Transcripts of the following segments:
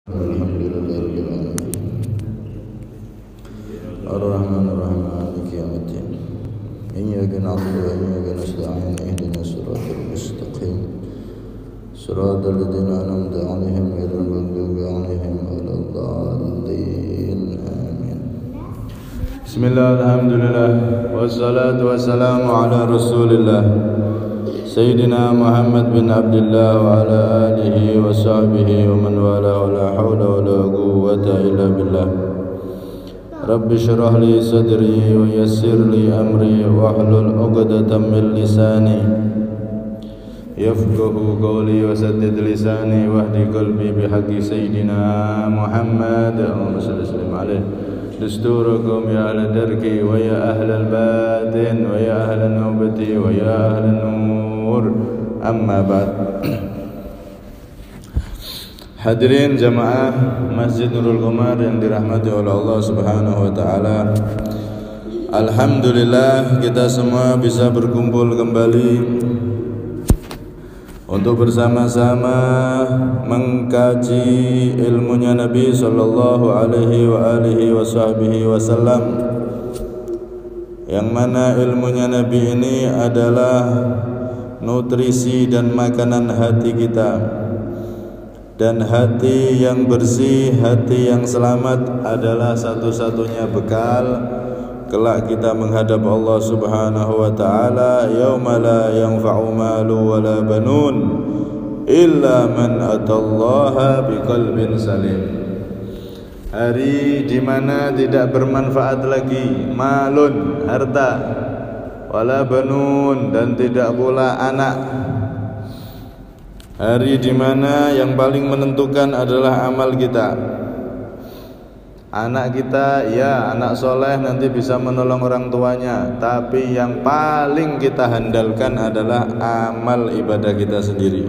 Alhamdulillah rabbil alamin. Ar-Rahmanir Rahim Maliki yaumiddin. Iyyaka na'budu wa iyyaka nasta'in. Ihdinas siratal mustaqim. Siratal ladzina an'amta 'alaihim ghairil maghdubi 'alaihim waladdallin. Amin. Bismillah, alhamdulillah, wassalatu wassalamu ala Rasulillah Sayyidina Muhammad bin Abdullah wa ala alihi wa sahbihi wa man wala wa la hawla wa la quwwata illa billah. Rabbi syrah li sadri wa yassir li amri wa hlul 'uqdatam min lisani yafqahu qawli wa saddid lisani wahdi qalbi bihaqqi Sayyidina Muhammad Allahumma shalli wa sallim alaihi. Dusturakum ya ahla darki wa ya ahla al-batin wa ya ahla an-nawbati wa ya ahla an-nur. Amma ba'd. Hadirin jamaah Masjid Nurul Qamar yang dirahmati oleh Allah Subhanahu wa taala. Alhamdulillah kita semua bisa berkumpul kembali untuk bersama-sama mengkaji ilmunya Nabi sallallahu alaihi wa alihi wasallam, yang mana ilmunya Nabi ini adalah nutrisi dan makanan hati kita. Dan hati yang bersih, hati yang selamat adalah satu-satunya bekal kelak kita menghadap Allah Subhanahu wa taala, yauma la yanfa'u malu wala banun illa man atallaha biqalbin salim. Hari di mana tidak bermanfaat lagi malun, harta, wala banun, dan tidak pula anak. Hari di mana yang paling menentukan adalah amal kita. Anak kita, ya anak soleh nanti bisa menolong orang tuanya, tapi yang paling kita handalkan adalah amal ibadah kita sendiri.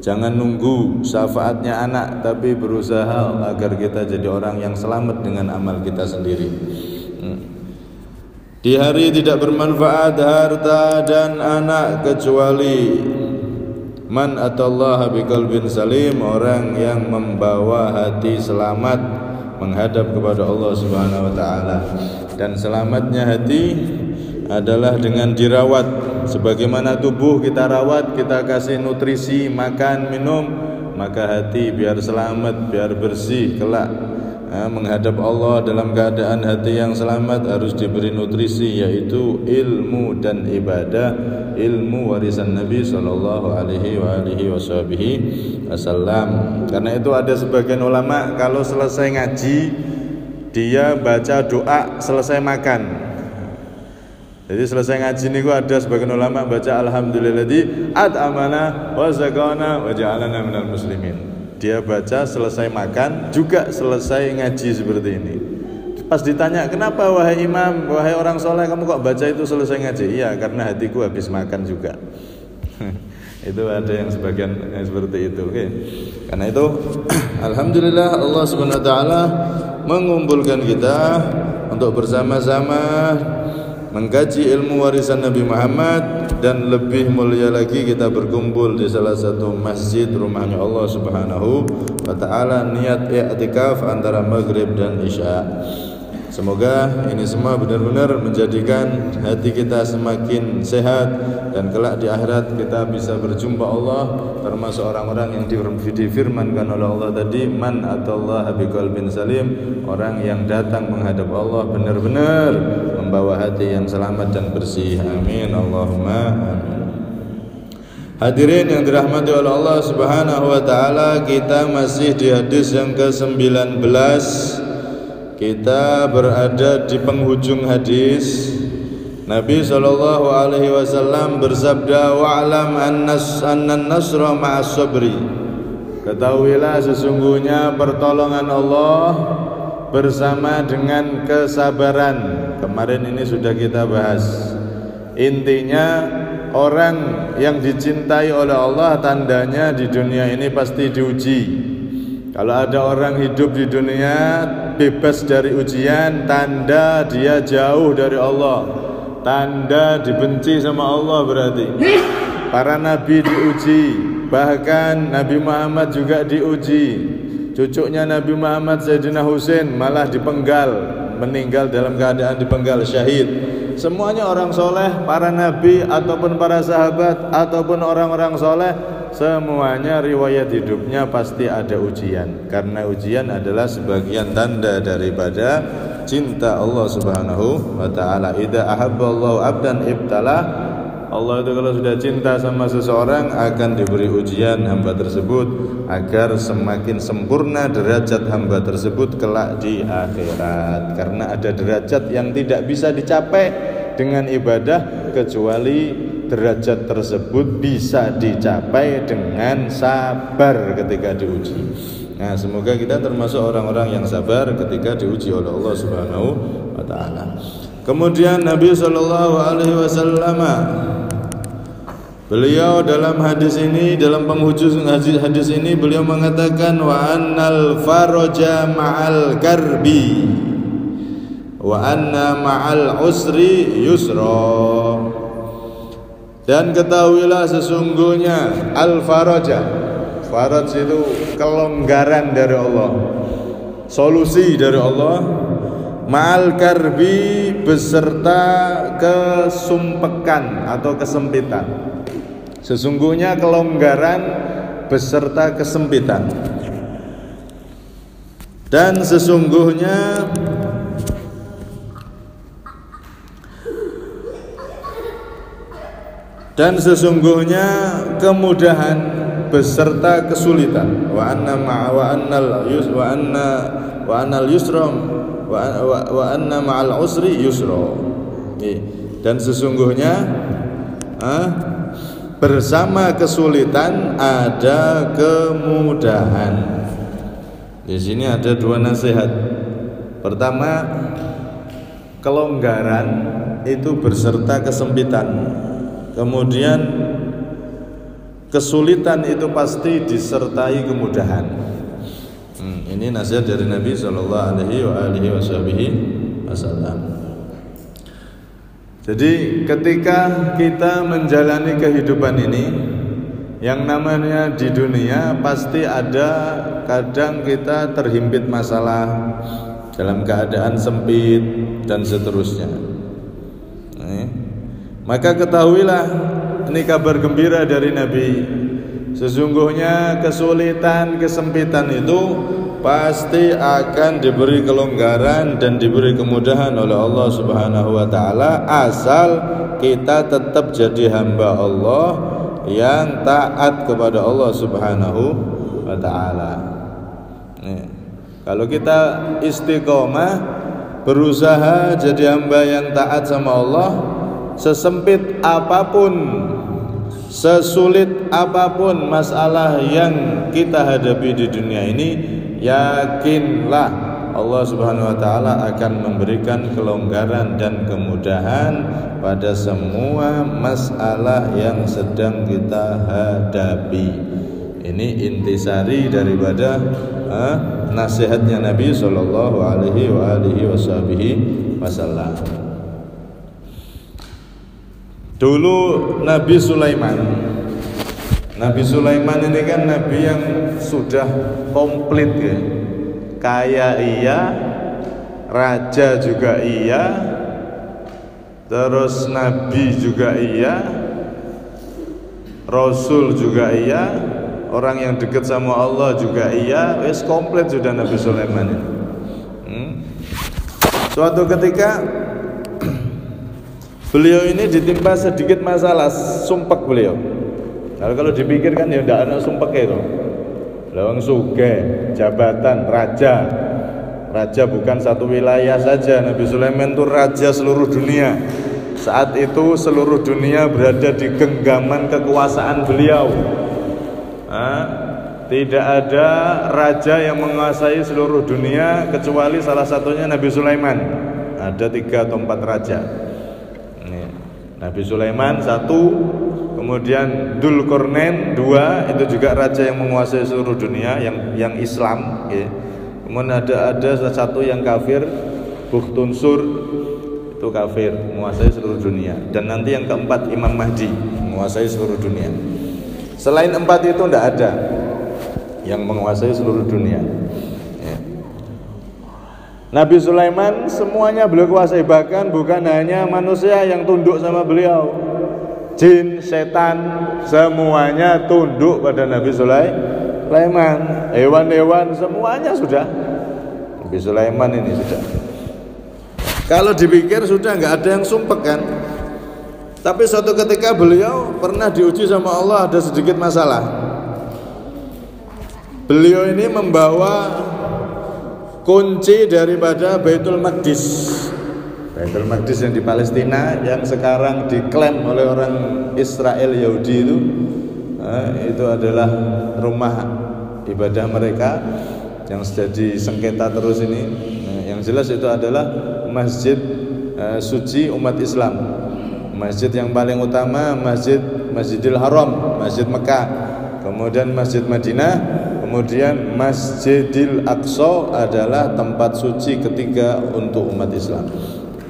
Jangan nunggu syafaatnya anak, tapi berusaha agar kita jadi orang yang selamat dengan amal kita sendiri. Di hari tidak bermanfaat harta dan anak kecuali man atallaha biqalbin salim, orang yang membawa hati selamat menghadap kepada Allah Subhanahu wa taala. Dan selamatnya hati adalah dengan dirawat. Sebagaimana tubuh kita rawat, kita kasih nutrisi, makan, minum, maka hati biar selamat, biar bersih kelak menghadap Allah dalam keadaan hati yang selamat harus diberi nutrisi, yaitu ilmu dan ibadah, ilmu warisan Nabi sallallahu alaihi wasallam. Karena itu ada sebagian ulama kalau selesai ngaji dia baca doa selesai makan. Jadi selesai ngaji niku ada sebagian ulama baca alhamdulilladzi at'amana wa zakana wa ja'alana minal muslimin. Dia baca selesai makan juga selesai ngaji seperti ini. Pas ditanya, kenapa wahai imam, wahai orang soleh, kamu kok baca itu selesai ngaji? Iya, karena hatiku habis makan juga. Itu ada yang sebagian yang seperti itu. Oke. Karena itu alhamdulillah Allah Subhanahu wa taala mengumpulkan kita untuk bersama-sama mengkaji ilmu warisan Nabi Muhammad, dan lebih mulia lagi kita berkumpul di salah satu masjid rumahnya Allah Subhanahu wa taala, niat i'tikaf antara maghrib dan isya. Semoga ini semua benar-benar menjadikan hati kita semakin sehat, dan kelak di akhirat kita bisa berjumpa Allah termasuk orang-orang yang difirmankan oleh Allah tadi, man atallaha biqalbin salim, orang yang datang menghadap Allah benar-benar membawa hati yang selamat dan bersih. Amin Allahumma amin. Hadirin yang dirahmati oleh Allah Subhanahu wa taala, kita masih di hadis yang ke-19. Kita berada di penghujung hadis. Nabi sallallahu alaihi wasallam bersabda, wa'lam annan nasra ma'as sabri. Ketahuilah sesungguhnya pertolongan Allah bersama dengan kesabaran. Kemarin ini sudah kita bahas. Intinya orang yang dicintai oleh Allah tandanya di dunia ini pasti diuji. Kalau ada orang hidup di dunia bebas dari ujian, tanda dia jauh dari Allah, tanda dibenci sama Allah berarti. Para nabi diuji, bahkan Nabi Muhammad juga diuji. cucunya Nabi Muhammad Sayyidina Husain malah dipenggal, meninggal dalam keadaan dipenggal, syahid. Semuanya orang soleh, para nabi ataupun para sahabat ataupun orang-orang soleh, semuanya riwayat hidupnya pasti ada ujian. Karena ujian adalah sebagian tanda daripada cinta Allah Subhanahu wa taala. Idza ahabballahu 'abdan ibtalah. Allah itu kalau sudah cinta sama seseorang akan diberi ujian hamba tersebut agar semakin sempurna derajat hamba tersebut kelak di akhirat. Karena ada derajat yang tidak bisa dicapai dengan ibadah kecuali derajat tersebut bisa dicapai dengan sabar ketika diuji. Nah, semoga kita termasuk orang-orang yang sabar ketika diuji oleh Allah Subhanahu wa taala. Kemudian Nabi sallallahu alaihi wasallam beliau dalam hadis ini, dalam penghujung hadis ini beliau mengatakan wa annal faraja ma'al karbi wa anna ma'al usri yusra. Dan ketahuilah sesungguhnya al-faraja, faraj itu kelonggaran dari Allah, solusi dari Allah, ma'al karbi beserta kesumpekan atau kesempitan. Sesungguhnya kelonggaran beserta kesempitan. Dan sesungguhnya kemudahan beserta kesulitan. Wa anna ma'al usri yusra. Dan sesungguhnya bersama kesulitan ada kemudahan. Di sini ada dua nasihat. Pertama, kelonggaran itu berserta kesempitan. Kemudian kesulitan itu pasti disertai kemudahan. Ini nasihat dari Nabi sallallahu alaihi wasallam. Jadi ketika kita menjalani kehidupan ini, yang namanya di dunia pasti ada kadang kita terhimpit masalah dalam keadaan sempit dan seterusnya. Maka ketahuilah, ini kabar gembira dari Nabi, sesungguhnya kesulitan, kesempitan itu pasti akan diberi kelonggaran dan diberi kemudahan oleh Allah Subhanahu wa taala, asal kita tetap jadi hamba Allah yang taat kepada Allah Subhanahu wa taala. Kalau kita istiqomah berusaha jadi hamba yang taat sama Allah, sesempit apapun, sesulit apapun masalah yang kita hadapi di dunia ini, yakinlah Allah Subhanahu wa taala akan memberikan kelonggaran dan kemudahan pada semua masalah yang sedang kita hadapi. Ini intisari daripada nasihatnya Nabi sallallahu alaihi wasallam. Dulu Nabi Sulaiman ini kan nabi yang sudah komplit ya. Kaya iya, raja juga iya, terus nabi juga iya, rasul juga iya, orang yang dekat sama Allah juga iya, wis komplit sudah Nabi Sulaiman ini. Suatu ketika beliau ini ditimpa sedikit masalah, sumpek beliau. Kalau dipikirkan ya tidak ada sumpek itu. Lawang sugih, jabatan, raja bukan satu wilayah saja. Nabi Sulaiman itu raja seluruh dunia. Saat itu seluruh dunia berada di genggaman kekuasaan beliau. Tidak ada raja yang menguasai seluruh dunia kecuali salah satunya Nabi Sulaiman. Ada 3 atau 4 raja. Nabi Sulaiman 1, kemudian Dzulqarnain 2, itu juga raja yang menguasai seluruh dunia, yang Islam. Kemudian ada satu yang kafir, Bukhtunsur, itu kafir, menguasai seluruh dunia. Dan nanti yang keempat Imam Mahdi, menguasai seluruh dunia. Selain 4 itu tidak ada yang menguasai seluruh dunia. Nabi Sulaiman semuanya beliau kuasai, bahkan bukan hanya manusia yang tunduk sama beliau, jin, setan, semuanya tunduk pada Nabi Sulaiman. Hewan-hewan semuanya sudah. Nabi Sulaiman ini sudah. Kalau dipikir sudah nggak ada yang sumpek kan. Tapi suatu ketika beliau pernah diuji sama Allah, ada sedikit masalah. Beliau ini membawa kunci daripada Baitul Maqdis. Baitul Maqdis yang di Palestina, yang sekarang diklaim oleh orang Israel Yahudi itu adalah rumah ibadah mereka yang jadi sengketa terus ini. Yang jelas itu adalah masjid suci umat Islam. Masjid yang paling utama Masjidil Haram, Masjid Mekah, kemudian Masjid Madinah, kemudian Masjidil Aqsa adalah tempat suci ketiga untuk umat Islam.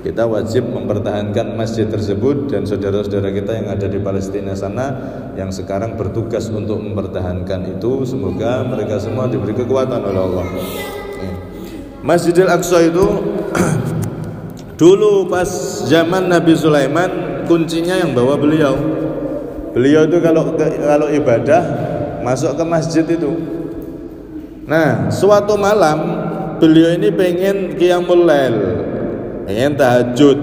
Kita wajib mempertahankan masjid tersebut, dan saudara-saudara kita yang ada di Palestina sana yang sekarang bertugas untuk mempertahankan itu, semoga mereka semua diberi kekuatan oleh Allah. Masjidil Aqsa itu dulu pas zaman Nabi Sulaiman, kuncinya yang bawa beliau. Beliau itu kalau ibadah masuk ke masjid itu. Nah, suatu malam beliau ini pengen qiyamul lail, pengen tahajud.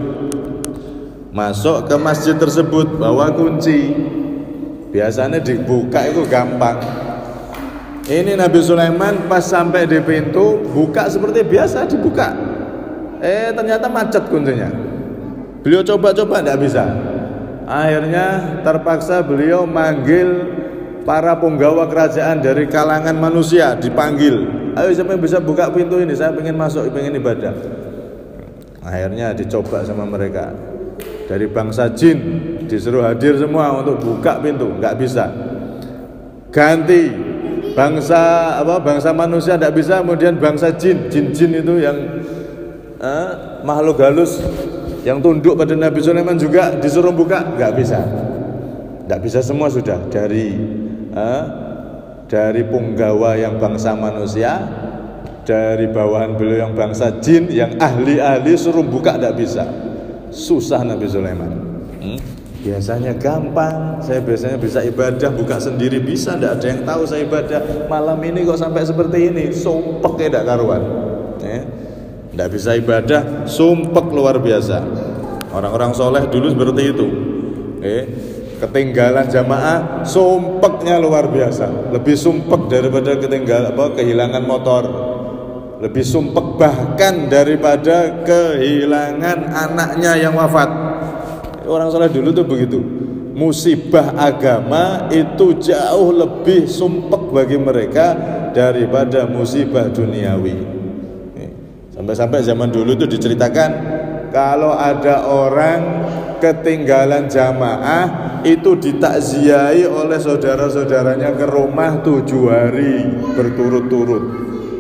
Masuk ke masjid tersebut bawa kunci. Biasanya dibuka itu gampang. Ini Nabi Sulaiman pas sampai di pintu, buka seperti biasa dibuka. Ternyata macet kuncinya. Beliau coba-coba tidak bisa. Akhirnya terpaksa beliau manggil para penggawa kerajaan dari kalangan manusia, dipanggil. Ayo siapa yang bisa buka pintu ini? Saya pengen masuk, pengen ibadah. Akhirnya dicoba sama mereka. Dari bangsa jin disuruh hadir semua untuk buka pintu, nggak bisa. Ganti bangsa manusia tidak bisa, kemudian bangsa jin itu yang makhluk halus yang tunduk pada Nabi Sulaiman juga disuruh buka, nggak bisa semua sudah. Dari punggawa yang bangsa manusia, dari bawahan beliau yang bangsa jin, yang ahli suruh buka nggak bisa, susah Nabi Sulaiman. Biasanya gampang, saya biasanya bisa ibadah, buka sendiri bisa, nggak ada yang tahu saya ibadah. Malam ini kok sampai seperti ini, sumpek ya nggak karuan. Nggak bisa ibadah, sumpek luar biasa. Orang-orang soleh dulu seperti itu. Ketinggalan jamaah, sumpeknya luar biasa. Lebih sumpek daripada kehilangan motor. Lebih sumpek bahkan daripada kehilangan anaknya yang wafat. Orang soleh dulu tuh begitu. Musibah agama itu jauh lebih sumpek bagi mereka daripada musibah duniawi. Sampai-sampai zaman dulu itu diceritakan, kalau ada orang ketinggalan jamaah itu ditakziahi oleh saudara-saudaranya ke rumah 7 hari berturut-turut.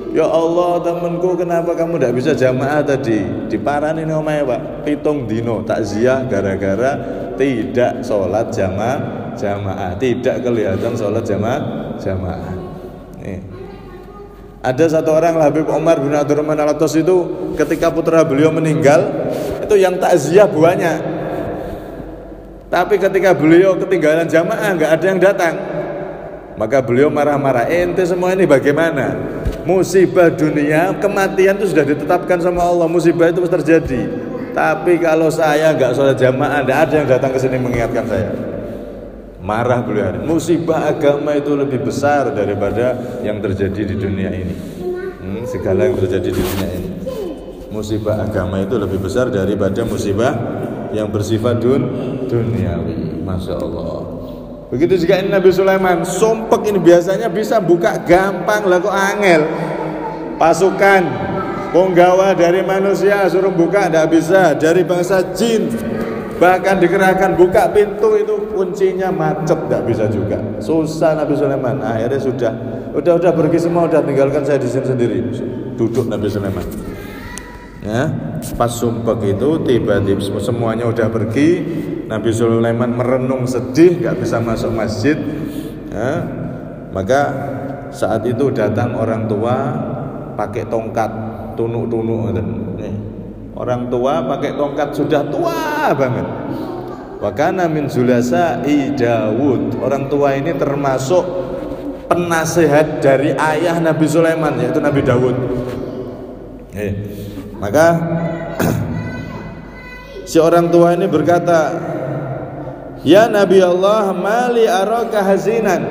Ya Allah, temanku, kenapa kamu tidak bisa jamaah tadi? Diparani omahe Pak, 7 dino takziah gara-gara tidak sholat jamaah, tidak kelihatan sholat jamaah. Ada satu orang, Habib Umar bin Abdurrahman Al-Atas, itu ketika putra beliau meninggal, itu yang takziah banyak. Tapi ketika beliau ketinggalan jamaah, nggak ada yang datang. Maka beliau marah-marah, ente semua ini bagaimana? Musibah dunia, kematian itu sudah ditetapkan sama Allah, musibah itu pasti terjadi. Tapi kalau saya nggak sholat jamaah, nggak ada yang datang ke sini mengingatkan saya. Marah beliau. Musibah agama itu lebih besar daripada yang terjadi di dunia ini. Segala yang terjadi di dunia ini, musibah agama itu lebih besar daripada musibah yang bersifat duniawi. Masya Allah. Begitu juga ini Nabi Sulaiman, sumpek ini biasanya bisa buka gampang, lah kok angel. Pasukan penggawa dari manusia suruh buka tidak bisa, dari bangsa jin bahkan dikerahkan buka pintu itu kuncinya macet, tidak bisa juga, susah Nabi Sulaiman. Akhirnya udah pergi semua, udah tinggalkan saya di sini sendiri, duduk Nabi Sulaiman. Ya, pas sumpek itu tiba-tiba semuanya udah pergi, Nabi Sulaiman merenung sedih, nggak bisa masuk masjid. Maka saat itu datang orang tua pakai tongkat. tunuk-tunuk nih. Orang tua pakai tongkat sudah tua banget. Wa kana min zulasa'i Daud. Orang tua ini termasuk penasehat dari ayah Nabi Sulaiman, yaitu Nabi Daud. Maka si orang tua ini berkata, "Ya Nabi Allah, mali araka hazinan."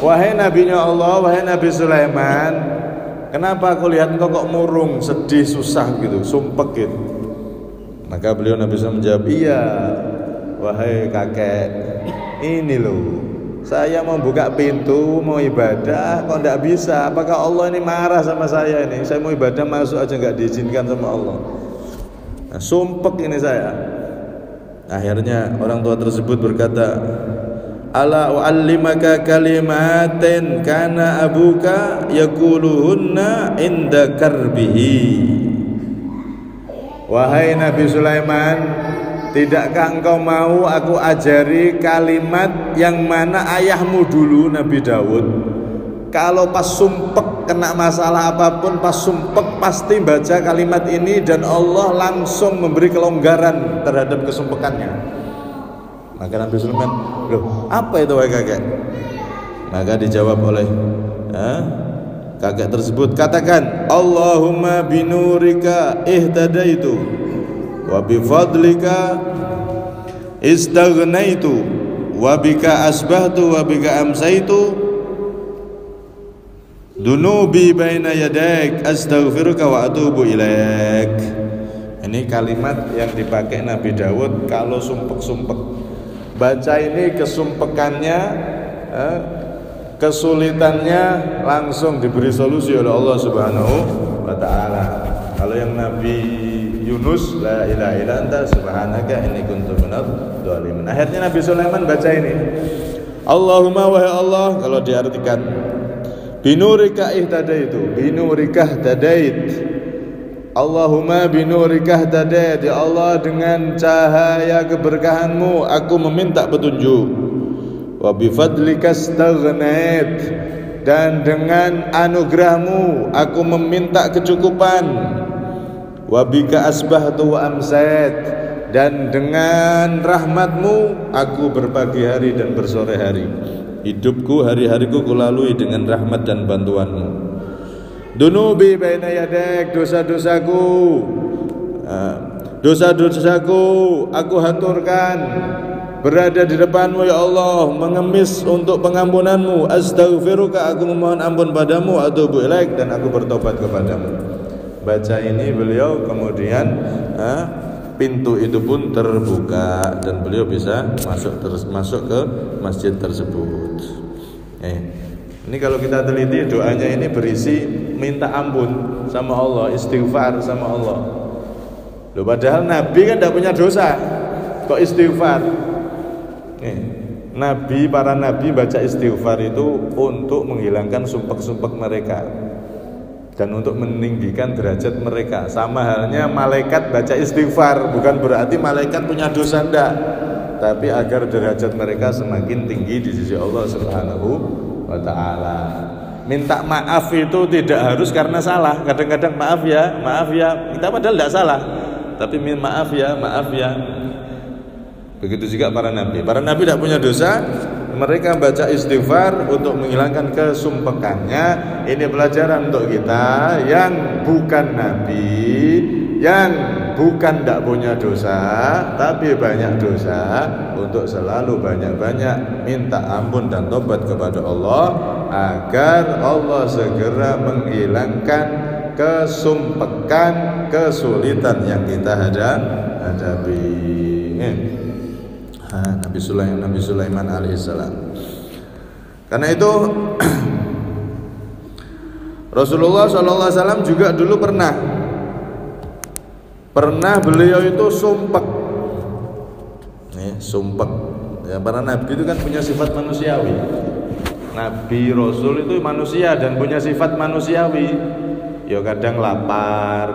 Wahai nabinya Allah, wahai Nabi Sulaiman, kenapa aku lihat engkau kok murung, sedih, susah gitu, sumpek gitu. Maka beliau Nabi Sulaiman menjawab, "Iya, wahai kakek, ini loh, saya mau buka pintu, mau ibadah, kok tidak bisa. Apakah Allah ini marah sama saya ini? Saya mau ibadah masuk aja nggak diizinkan sama Allah. Nah, sumpek ini saya." Akhirnya orang tua tersebut berkata, "Ala u'allimaka kalimatin kana abuka yaquluhunna inda karbihi." Wahai Nabi Sulaiman, tidakkah engkau mau aku ajari kalimat yang mana ayahmu dulu Nabi Daud kalau pas sumpek kena masalah apapun, pas sumpek pasti baca kalimat ini dan Allah langsung memberi kelonggaran terhadap kesumpekannya. Maka Nabi Sulaiman, "Loh, apa itu wahai kakek?" Maka dijawab oleh kakek tersebut, "Katakan, Allahumma binurika ihtadaitu wa bifadlika istaghnaitu wa bika asbahtu wa bika amsaitu dunubi baina yadaik astaghfiruka wa atubu ilaik." Ini kalimat yang dipakai Nabi Daud kalau sumpek-sumpek. Baca ini kesumpekannya, kesulitannya langsung diberi solusi oleh Allah Subhanahu wa ta'ala. Kalau yang Nabi Yunus, la ilaha illa anta subhanaka inni kuntu minadh dhalimin. Akhirnya Nabi Sulaiman baca ini, Allahumma wahai Allah, kalau diartikan binurika ihtadaitu, binurika ihtadait. Allahumma binurika ihtadait, ya Allah, dengan cahaya keberkahanmu aku meminta petunjuk. Wa bifadlika astaghnait, dan dengan anugerahmu aku meminta kecukupan. Wa bika asbahtu wa amsait, dan dengan rahmatmu aku berpagi hari dan bersore hari. Hidupku, hari-hariku kulalui dengan rahmat dan bantuanmu. Dunubi baina yadak, dosa-dosaku, dosa-dosaku aku haturkan berada di depanmu ya Allah, mengemis untuk pengampunanmu. Astaghfiruka, aku memohon ampun padamu. Atubu ilaik, dan aku bertobat kepadamu. Baca ini beliau, kemudian pintu itu pun terbuka dan beliau bisa masuk ke masjid tersebut. Ini kalau kita teliti, doanya ini berisi minta ampun sama Allah, istighfar sama Allah. Loh, padahal Nabi kan tidak punya dosa, kok istighfar? Nabi, para Nabi baca istighfar itu untuk menghilangkan sumpek-sumpek mereka dan untuk meninggikan derajat mereka. Sama halnya malaikat baca istighfar, bukan berarti malaikat punya dosa, enggak, tapi agar derajat mereka semakin tinggi di sisi Allah Subhanahu wa ta'ala. Minta maaf itu tidak harus karena salah. Kadang-kadang maaf ya, kita padahal tidak salah, tapi maaf ya. Begitu juga para nabi. Para nabi tidak punya dosa, mereka baca istighfar untuk menghilangkan kesumpekannya. Ini pelajaran untuk kita yang bukan nabi, yang bukan tidak punya dosa tapi banyak dosa, untuk selalu banyak-banyak minta ampun dan tobat kepada Allah agar Allah segera menghilangkan kesumpekan, kesulitan yang kita hadapi. Nabi Sulaiman alaihissalam. Karena itu Rasulullah SAW juga dulu pernah beliau itu sumpek. Sumpek. Ya, para nabi itu kan punya sifat manusiawi. Nabi Rasul itu manusia dan punya sifat manusiawi. Ya kadang lapar,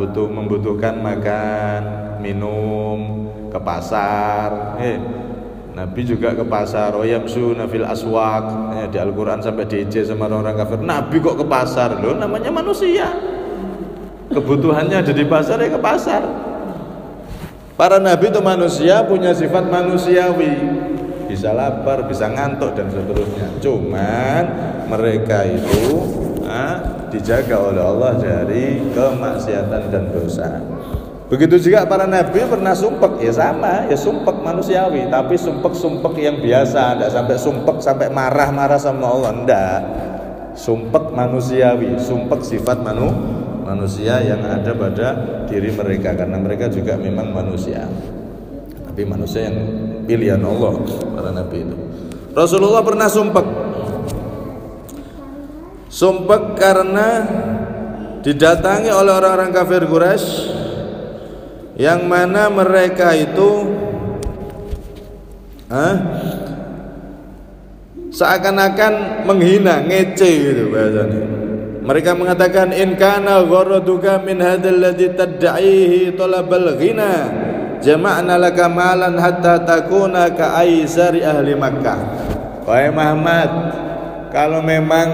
membutuhkan makan, minum, ke pasar. Nabi juga ke pasar. Wayamsu nafil aswaq. Di Al-Quran sampai diejek sama orang kafir. Nabi kok ke pasar? Loh, namanya manusia. Kebutuhannya ada di pasar, ya ke pasar. Para nabi itu manusia, punya sifat manusiawi, bisa lapar, bisa ngantuk dan seterusnya. Cuman mereka itu dijaga oleh Allah dari kemaksiatan dan dosa. Begitu juga para nabi pernah sumpek, ya sama, ya sumpek manusiawi, tapi sumpek yang biasa, tidak sampai sumpek sampai marah-marah sama Allah, enggak. Sumpek manusiawi, sumpek sifat manusia yang ada pada diri mereka, karena mereka juga memang manusia, tapi manusia yang pilihan Allah, para nabi itu. Rasulullah pernah sumpek karena didatangi oleh orang-orang kafir Quraisy, yang mana mereka itu seakan-akan menghina, ngece gitu bahasanya. Mereka mengatakan, in kana gharaduka min hadzal ladzi tad'ihi talabal ghina jama'na laka malan hatta takuna ka aisari ahli Makkah. Wahai Muhammad, kalau memang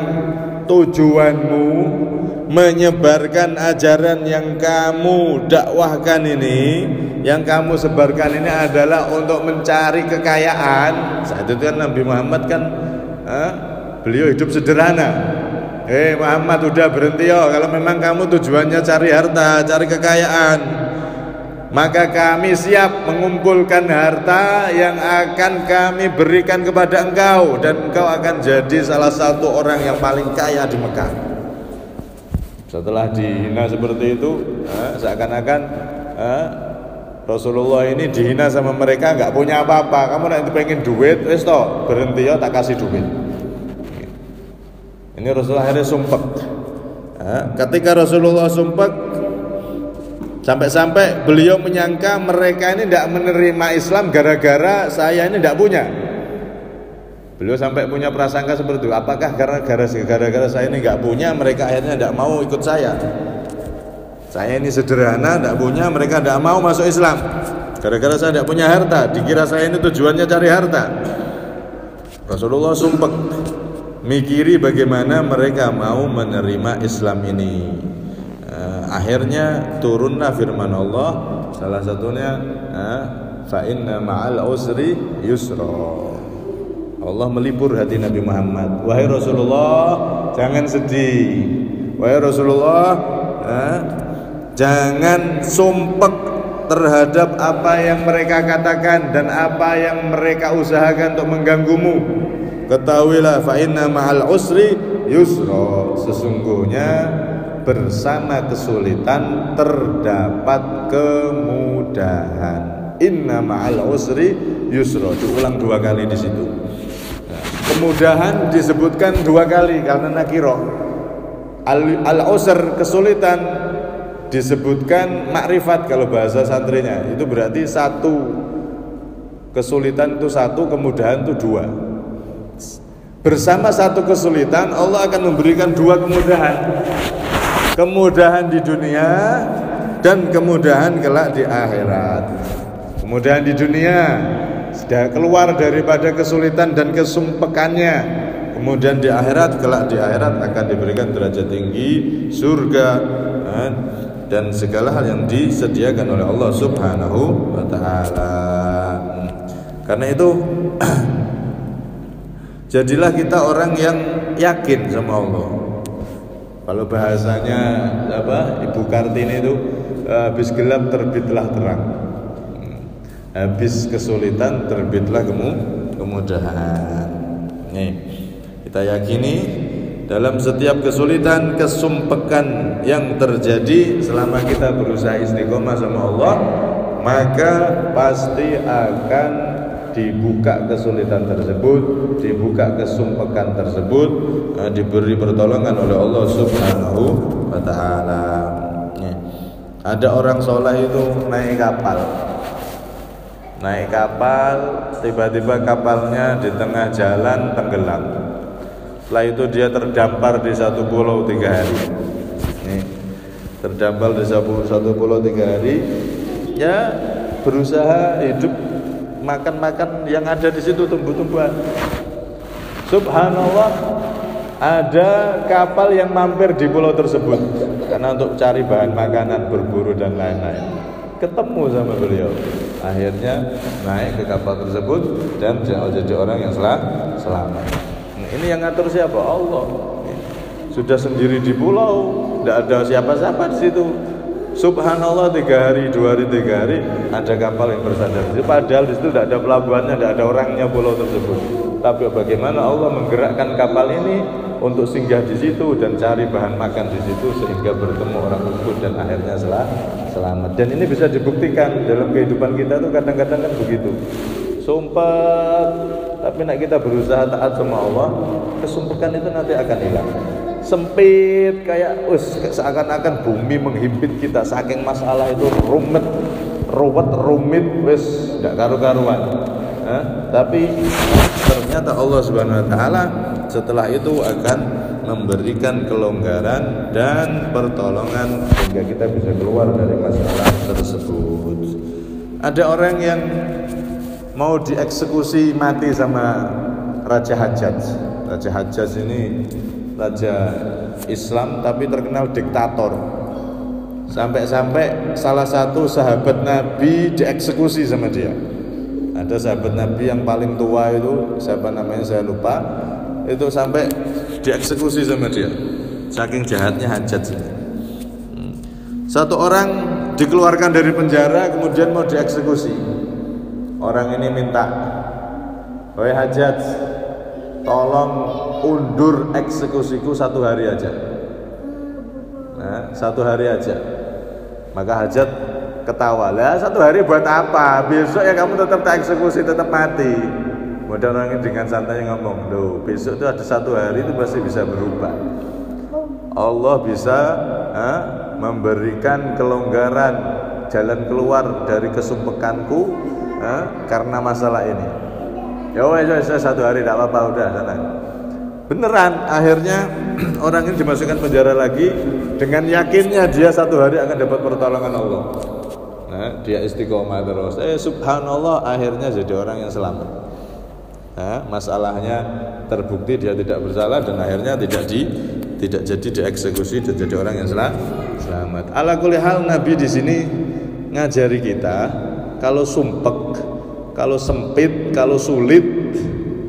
tujuanmu menyebarkan ajaran yang kamu dakwahkan ini, yang kamu sebarkan ini adalah untuk mencari kekayaan. Saat itu kan Nabi Muhammad kan beliau hidup sederhana. Muhammad, udah berhenti yo. Kalau memang kamu tujuannya cari harta, cari kekayaan, maka kami siap mengumpulkan harta yang akan kami berikan kepada engkau, dan engkau akan jadi salah satu orang yang paling kaya di Mekah. Setelah dihina seperti itu, seakan-akan Rasulullah ini dihina sama mereka, nggak punya apa-apa. Kamu nanti pengen duit, wis toh berhenti ya, tak kasih duit. Ini Rasulullah akhirnya sumpek. Ketika Rasulullah sumpek, sampai-sampai beliau menyangka mereka ini tidak menerima Islam gara-gara saya ini tidak punya. Beliau sampai punya prasangka seperti itu. Apakah gara-gara saya ini nggak punya, mereka akhirnya tidak mau ikut saya? Saya ini sederhana, tidak punya, mereka tidak mau masuk Islam. Gara-gara saya tidak punya harta, dikira saya ini tujuannya cari harta. Rasulullah sumpek, mikiri bagaimana mereka mau menerima Islam ini. Akhirnya turunlah firman Allah, salah satunya fa inna ma'al usri yusra. Allah melipur hati Nabi Muhammad. Wahai Rasulullah, jangan sedih. Wahai Rasulullah, jangan sumpek terhadap apa yang mereka katakan dan apa yang mereka usahakan untuk mengganggumu. Ketahuilah, fa inna ma'al usri yusra. Sesungguhnya bersama kesulitan terdapat kemudahan. Inna ma'al usri yusra. Diulang 2 kali di situ. Kemudahan disebutkan 2 kali karena nakirah. Al-usr, kesulitan, disebutkan makrifat kalau bahasa santrinya. Itu berarti satu. Kesulitan itu 1, kemudahan itu 2. Bersama satu kesulitan Allah akan memberikan 2 kemudahan. Kemudahan di dunia dan kemudahan kelak di akhirat. Kemudahan di dunia sudah keluar daripada kesulitan dan kesumpekannya. Kemudian di akhirat, kelak di akhirat akan diberikan derajat tinggi, surga, dan segala hal yang disediakan oleh Allah Subhanahu wa ta'ala. Karena itu jadilah kita orang yang yakin sama Allah. Kalau bahasanya Ibu Kartini itu, habis gelap terbitlah terang, habis kesulitan terbitlah kemudahan. Nih, kita yakini dalam setiap kesulitan, kesumpekan yang terjadi selama kita berusaha istiqomah sama Allah, maka pasti akan dibuka kesulitan tersebut, dibuka kesumpekan tersebut, diberi pertolongan oleh Allah Subhanahu wa ta'ala. Ada orang soleh itu naik kapal, tiba-tiba kapalnya di tengah jalan tenggelam. Setelah itu dia terdampar di satu pulau 3 hari. Terdampar di satu pulau 3 hari, ya berusaha hidup, makan yang ada di situ, tumbuh-tumbuhan. Subhanallah, ada kapal yang mampir di pulau tersebut. karena untuk cari bahan makanan, berburu dan lain-lain. Ketemu sama beliau, akhirnya naik ke kapal tersebut dan jadi orang yang selamat. Nah, ini yang ngatur siapa? Allah. Sudah sendiri di pulau, tidak ada siapa-siapa di situ. Subhanallah, 3 hari, 2 hari, 3 hari ada kapal yang bersandar di situ. Padahal di situ tidak ada pelabuhannya, tidak ada orangnya pulau tersebut. Tapi bagaimana Allah menggerakkan kapal ini untuk singgah di situ dan cari bahan makan di situ sehingga bertemu orang tersebut dan akhirnya selamat. Dan ini bisa dibuktikan dalam kehidupan kita tuh kadang-kadang kan begitu. Sumpah, tapi nak kita berusaha taat sama Allah, kesumpekan itu nanti akan hilang. Sempit kayak seakan-akan bumi menghimpit kita, saking masalah itu rumit, wis enggak karu-karuan. Tapi ternyata Allah Subhanahu wa taala setelah itu akan memberikan kelonggaran dan pertolongan sehingga kita bisa keluar dari masalah tersebut. Ada orang yang mau dieksekusi mati sama Raja Hajjaj. Raja Hajjaj ini raja Islam tapi terkenal diktator. Sampai-sampai salah satu sahabat Nabi dieksekusi sama dia. Ada sahabat Nabi yang paling tua itu, siapa namanya saya lupa, itu sampai dieksekusi sama dia. Saking jahatnya Hajjaj. Satu orang dikeluarkan dari penjara kemudian mau dieksekusi. Orang ini minta, "Wahai Hajjaj, tolong undur eksekusiku 1 hari aja." Nah, 1 hari aja. Maka Hajjaj ketawa, "Lah 1 hari buat apa? Besok ya kamu tetap tak eksekusi, tetap mati." Kemudian orang ini dengan santai ngomong, "Loh, besok itu ada 1 hari itu pasti bisa berubah. Allah bisa memberikan kelonggaran, jalan keluar dari kesumpekanku karena masalah ini. Ya wes 1 hari tidak apa-apa, udah sana." Beneran, akhirnya orang ini dimasukkan penjara lagi dengan yakinnya dia 1 hari akan dapat pertolongan Allah. Nah, dia istiqomah terus. Subhanallah, akhirnya jadi orang yang selamat. Nah, masalahnya terbukti dia tidak bersalah dan akhirnya tidak jadi dieksekusi dan jadi orang yang selamat. Ala kulli hal, Nabi di sini ngajari kita kalau sumpek, kalau sempit, kalau sulit,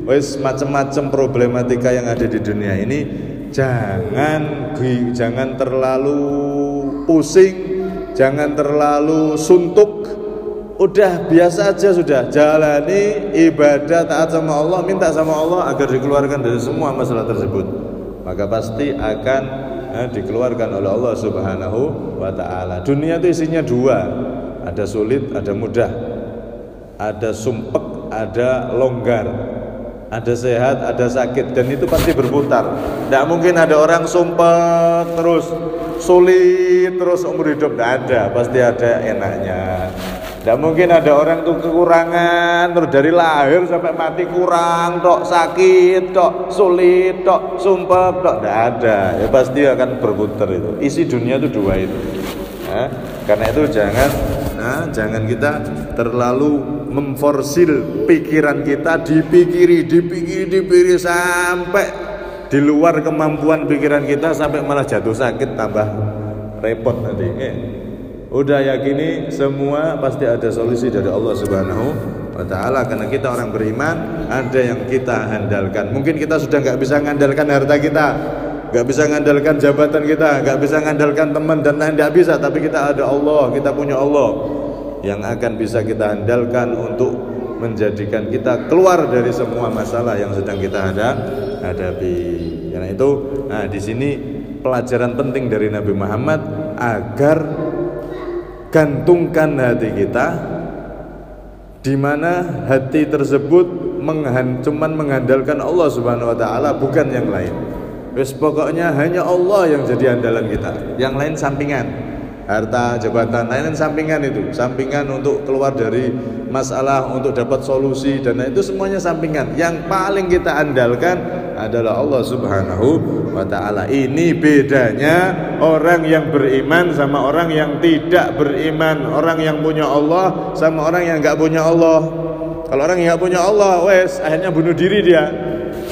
wes macam-macam problematika yang ada di dunia ini, jangan terlalu pusing, jangan terlalu suntuk. Udah biasa aja, sudah jalani ibadah, taat sama Allah, minta sama Allah agar dikeluarkan dari semua masalah tersebut. Maka pasti akan dikeluarkan oleh Allah Subhanahu wa taala. Dunia itu isinya 2. Ada sulit, ada mudah. Ada sumpek, ada longgar. Ada sehat, ada sakit, dan itu pasti berputar. Tidak mungkin ada orang sumpek terus, sulit terus umur hidup, tidak ada. Pasti ada enaknya. Tidak mungkin ada orang tuh kekurangan terus dari lahir sampai mati kurang, tok sakit, tok sulit, tok sumpek, tok, tidak ada. Ya pasti akan berputar itu. Isi dunia itu 2 itu. Karena itu jangan kita terlalu memforsil pikiran kita, dipikiri sampai di luar kemampuan pikiran kita, sampai malah jatuh sakit, tambah repot nanti. Udah yakini semua pasti ada solusi dari Allah Subhanahu wa taala, karena kita orang beriman, ada yang kita andalkan. Mungkin kita sudah nggak bisa mengandalkan harta kita, nggak bisa mengandalkan jabatan kita, nggak bisa mengandalkan teman dan lain, nggak bisa, tapi kita ada Allah, kita punya Allah yang akan bisa kita andalkan untuk menjadikan kita keluar dari semua masalah yang sedang kita hadapi. Karena itu, di sini pelajaran penting dari Nabi Muhammad agar gantungkan hati kita, di mana hati tersebut cuman mengandalkan Allah Subhanahu wa taala, bukan yang lain. Wes pokoknya hanya Allah yang jadi andalan kita. Yang lain sampingan. Harta, jabatan, lain sampingan itu. Sampingan untuk keluar dari masalah, untuk dapat solusi, dan itu semuanya sampingan. Yang paling kita andalkan adalah Allah Subhanahu wa taala. Ini bedanya orang yang beriman sama orang yang tidak beriman. Orang yang punya Allah sama orang yang enggak punya Allah. Kalau orang yang enggak punya Allah, wes akhirnya bunuh diri dia.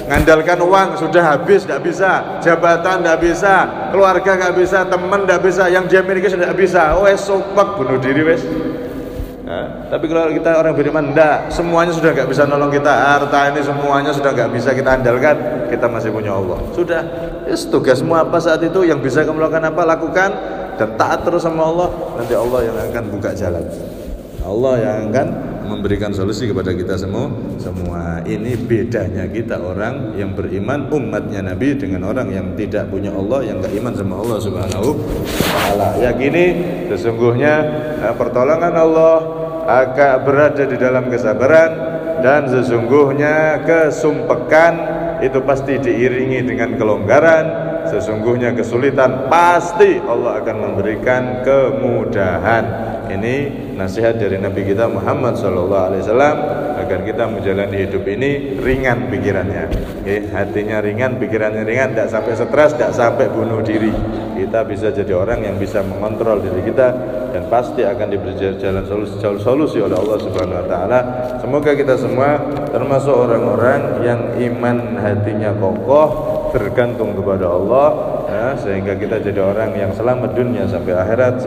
ngandalkan uang sudah habis, tidak bisa, jabatan tidak bisa, keluarga tidak bisa, teman tidak bisa, yang dia miliki sudah tidak bisa, wes sopak bunuh diri wes. Nah, tapi kalau kita orang beriman enggak, semuanya sudah nggak bisa nolong kita, harta ini semuanya sudah nggak bisa kita andalkan, kita masih punya Allah. Sudah, yes, tugasmu apa saat itu, yang bisa kamu lakukan apa, lakukan dan taat terus sama Allah. Nanti Allah yang akan buka jalan, Allah yang akan memberikan solusi kepada kita semua. Ini bedanya kita orang yang beriman, umatnya Nabi, dengan orang yang tidak punya Allah, yang nggak iman sama Allah Subhanahu wa Ta'ala. Yakini sesungguhnya pertolongan Allah akan berada di dalam kesabaran, dan sesungguhnya kesumpekan itu pasti diiringi dengan kelonggaran. Sesungguhnya kesulitan pasti Allah akan memberikan kemudahan. Ini nasihat dari Nabi kita Muhammad SAW agar kita menjalani hidup ini ringan pikirannya, hatinya ringan, pikirannya ringan, tidak sampai stres, tidak sampai bunuh diri. Kita bisa jadi orang yang bisa mengontrol diri kita, dan pasti akan diberi jalan solusi oleh Allah Subhanahu Wa Taala. Semoga kita semua termasuk orang-orang yang iman hatinya kokoh, bergantung kepada Allah, sehingga kita jadi orang yang selamat dunia sampai akhirat.